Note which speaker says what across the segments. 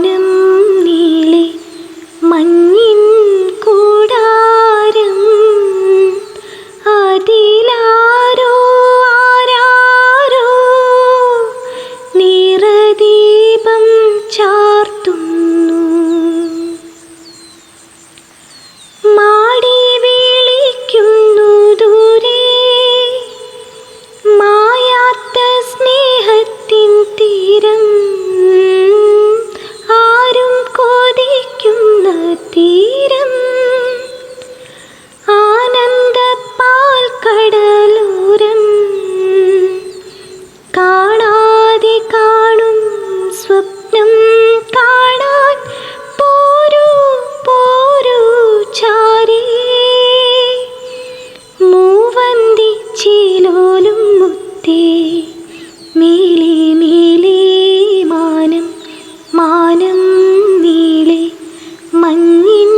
Speaker 1: മാനം നീളെ മഞ്ഞിൻ കൂടാരം അതിലാരോ ആരാരോ നിറദീപം ചാർത്തുന്നു. മാടി വിളിക്കുന്നു ദൂരെ മായാത്ത സ്നേഹത്തിൻ തീരം, ആരും കൊതിക്കുന്ന തീരം. ആനന്ദപ്പാൽ കടലോരം കാണാതെ കാണും സ്വപ്നം കാണാൻ പോരൂ പോരൂ ചാരേ. മൂവന്തി ചേലോലും മുത്തേ മേലേ മേലേ മാനം മാനം നീളെ മഞ്ഞിൻ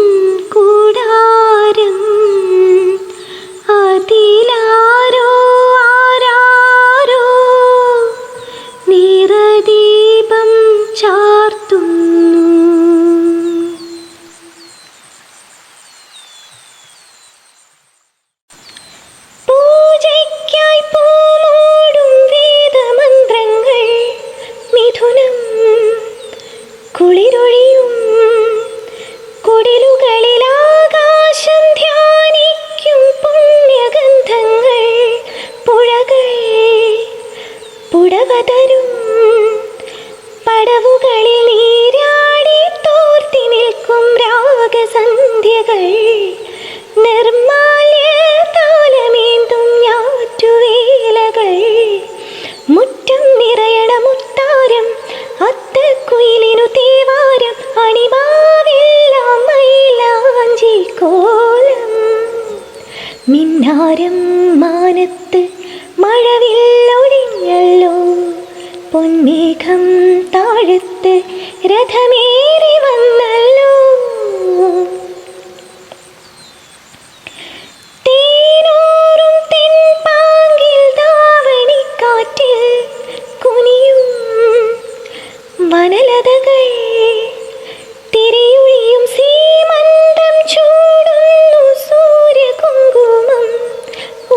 Speaker 1: കൂടാരം അതിലാരോ ആരാരോ നിറദീപം ചാർത്തുന്നു. പൂജയ്ക്കായി പൂമൂടും വേദമന്ത്രങ്ങൾ മിഥുനം കുളിരൊഴിയും കുടിലുകളിലാകാശം ധ്യാനിക്കും പുണ്യഗന്ധങ്ങൾ. പുഴകൾ പുടവതരും പടവുകളിൽ നീരാടി തോർത്തി നിൽക്കും രാഗസന്ധ്യകൾ. നിർമാല്യ താലമേന്തും ഞാറ്റുവേലകൾ. മുറ്റം നിറയണ മുത്താരം അത്തക്കുയിലിനു തേവാരം. അണിമാവെല്ലാം മൈലാഞ്ചി കോലം. മിന്നാരം മാനത്ത് മഴവില്ലൊടിഞ്ഞല്ലോ. പൊന്മേഘം താഴത്ത് രഥമേറി വന്നല്ലോ. തേനൂറും തെൻപാങ്കിൽ ധാവണിക്കാറ്റിൽ കുനിയും വനലതകൾ. തിരിയൊളിയും സീമന്തം ചൂടുന്നു സൂര്യകുങ്കുമം.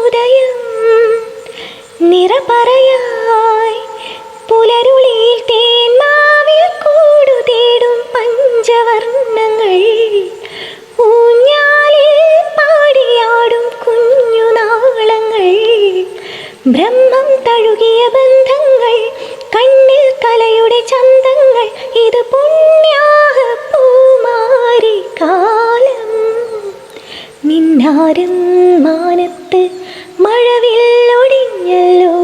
Speaker 1: ഉദയം നിറപറയായി പുലരുളിയിൽ തേന്മാവിൽ കൂടു തേടും പഞ്ചവർണ്ണങ്ങൾ. ഊഞ്ഞാലിൽ പാടിയാടും കുഞ്ഞുനാളങ്ങൾ. ബ്രഹ്മം തഴുകിയ ബന്ധങ്ങൾ കണ്ണിൽ കലയുടെ ചന്തങ്ങൾ. ഇത് പുണ്യാഹ പൂമാരി കാലം. മിന്നാരം മാനത്ത് മഴവില്ലൊടിഞ്ഞല്ലോ.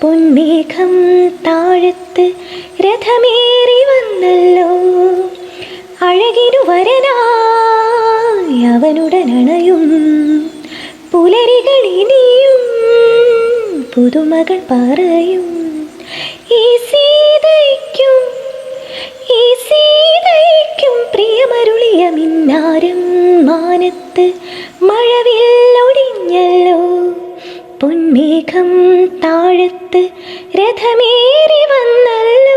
Speaker 1: പൊന്മേഘം താഴത്ത് രഥമേറി വന്നല്ലോ. അഴകിനു വരനായി അവനുടനണയും പുലരികൾ ഇനിയും പുതുമകൾ പറയും. ഈ സീതയ്ക്കും പ്രിയമരുളിയ മിന്നാരം മാനത്ത് മഴവില്ലൊടിഞ്ഞല്ലോ. പൊന്മേഘം താഴത്ത് രഥമേറി വന്നല്ലോ.